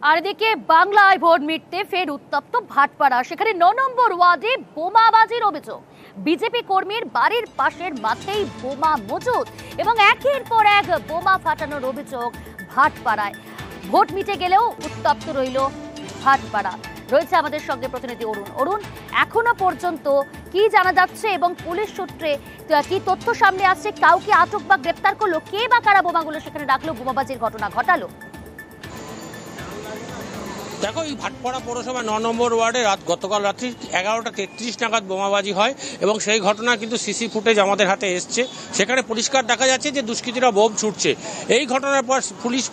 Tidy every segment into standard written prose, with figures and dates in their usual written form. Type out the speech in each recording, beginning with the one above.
আর এদিকে বাংলায় ভোট মিটতে ফের উত্তপ্ত ভাটপাড়া। সেখানে ৯ নম্বর ওয়ার্ডে বোমাবাজির অভিযোগ। বিজেপি কর্মীর বাড়ির পাশের মাঠেই বোমা মজুত এবং একের পর এক বোমা ফাটানোর অভিযোগ ভাটপাড়ায়। ভোট মিটে গেলেও উত্তপ্ত রইল ভাটপাড়া। রয়েছে আমাদের সঙ্গে প্রতিনিধি অরুণ। এখনো পর্যন্ত কি জানা যাচ্ছে এবং পুলিশ সূত্রে কি তথ্য সামনে আসছে? কাউকে আটক বা গ্রেপ্তার করলো? কে বা কারা বোমাগুলো সেখানে রাখলো, বোমাবাজির ঘটনা ঘটালো? দেখো, এই ভাটপাড়া পৌরসভা ৯ নম্বর ওয়ার্ডে গতকাল রাত্রি ১১টা ৩৩ নাগাদ বোমাবাজি হয় এবং সেই ঘটনা কিন্তু সিসি ফুটেজ আমাদের হাতে এসছে। সেখানে পরিষ্কার দেখা যাচ্ছে যে দুষ্কৃতীরা বোম ছুটছে। এই ঘটনার পর পুলিশ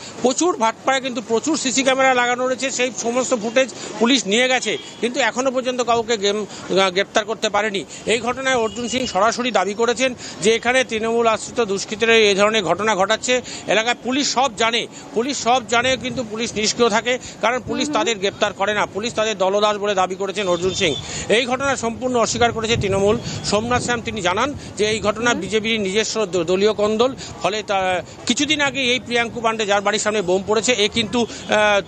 ভাটপাড়ায় কিন্তু প্রচুর সিসি ক্যামেরা লাগানো রয়েছে। সেই সমস্ত ফুটেজ পুলিশ নিয়ে গেছে, কিন্তু এখনও পর্যন্ত কাউকে গ্রেপ্তার করতে পারেনি। এই ঘটনায় অর্জুন সিং সরাসরি দাবি করেছেন যে এখানে তৃণমূল আশ্রিত দুষ্কৃতীরা এই ধরনের ঘটনা ঘটাচ্ছে। এলাকায় পুলিশ সব জানে কিন্তু পুলিশ নিষ্ক্রিয় থাকে, কারণ পুলিশ তাদের গ্রেপ্তার করে না। পুলিশ তাদের দলদাস বলে দাবি করেছেন অর্জুন সিং। এই ঘটনা সম্পূর্ণ অস্বীকার করেছে তৃণমূল। সোমনাথ শ্যাম তিনি জানান যে এই ঘটনা বিজেপির নিজস্ব দলীয় কোন্দল। ফলে কিছুদিন আগে এই প্রিয়াঙ্কু পাণ্ডে, যার বাড়ির সামনে বোম পড়েছে, এ কিন্তু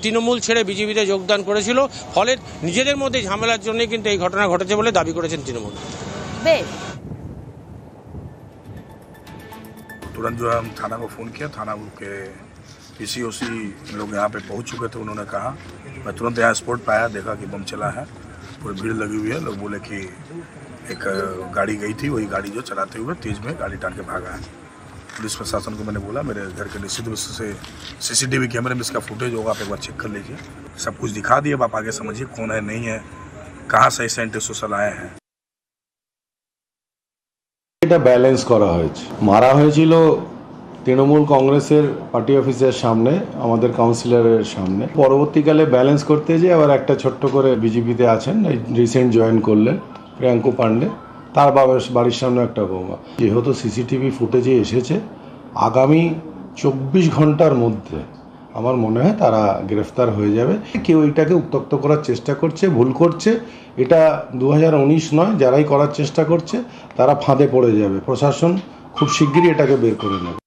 তৃণমূল ছেড়ে বিজেপিতে যোগদান করেছিল। ফলে নিজেদের মধ্যে ঝামেলার জন্যই কিন্তু এই ঘটনা ঘটেছে বলে দাবি করেছেন তৃণমূল। तुरंत जो है हम थाना को फ़ोन किया। थाना के पीसीओसी लोग यहाँ पे पहुँच चुके थे। उन्होंने कहा, मैं तुरंत यहाँ स्पॉट पे आया, देखा कि बम चला है, पूरी भीड़ लगी हुई है। लोग बोले कि एक गाड़ी गई थी, वही गाड़ी जो चलाते हुए तेज में गाड़ी टाल के भागा है। पुलिस प्रशासन को मैंने बोला मेरे घर के निश्चित रूप से सीसीटीवी कैमरे में इसका फुटेज होगा, आप एक बार चेक कर लीजिए। सब कुछ दिखा दिए, आप आगे समझिए कौन है नहीं है, कहाँ से एंटी सोशल आए हैं। এটা ব্যালেন্স করা হয়েছে। মারা হয়েছিল তৃণমূল কংগ্রেসের পার্টি অফিসের সামনে, আমাদের কাউন্সিলরের সামনে। পরবর্তীকালে ব্যালেন্স করতে যে আবার একটা ছোট্ট করে বিজেপিতে আছেন, রিসেন্ট জয়েন করলেন প্রিয়াঙ্কু পাণ্ডে, তার বাড়ির সামনে একটা বোমা। যেহেতু সিসিটিভি ফুটেজে এসেছে, আগামী ২৪ ঘন্টার মধ্যে আমার মনে হয় তারা গ্রেফতার হয়ে যাবে। কেউ এটাকে উত্তক্ত করার চেষ্টা করছে, ভুল করছে। এটা ২০১৯ নয়, যারাই করার চেষ্টা করছে তারা ফাঁদে পড়ে যাবে। প্রশাসন খুব শিগগিরই এটাকে বের করে নেবে।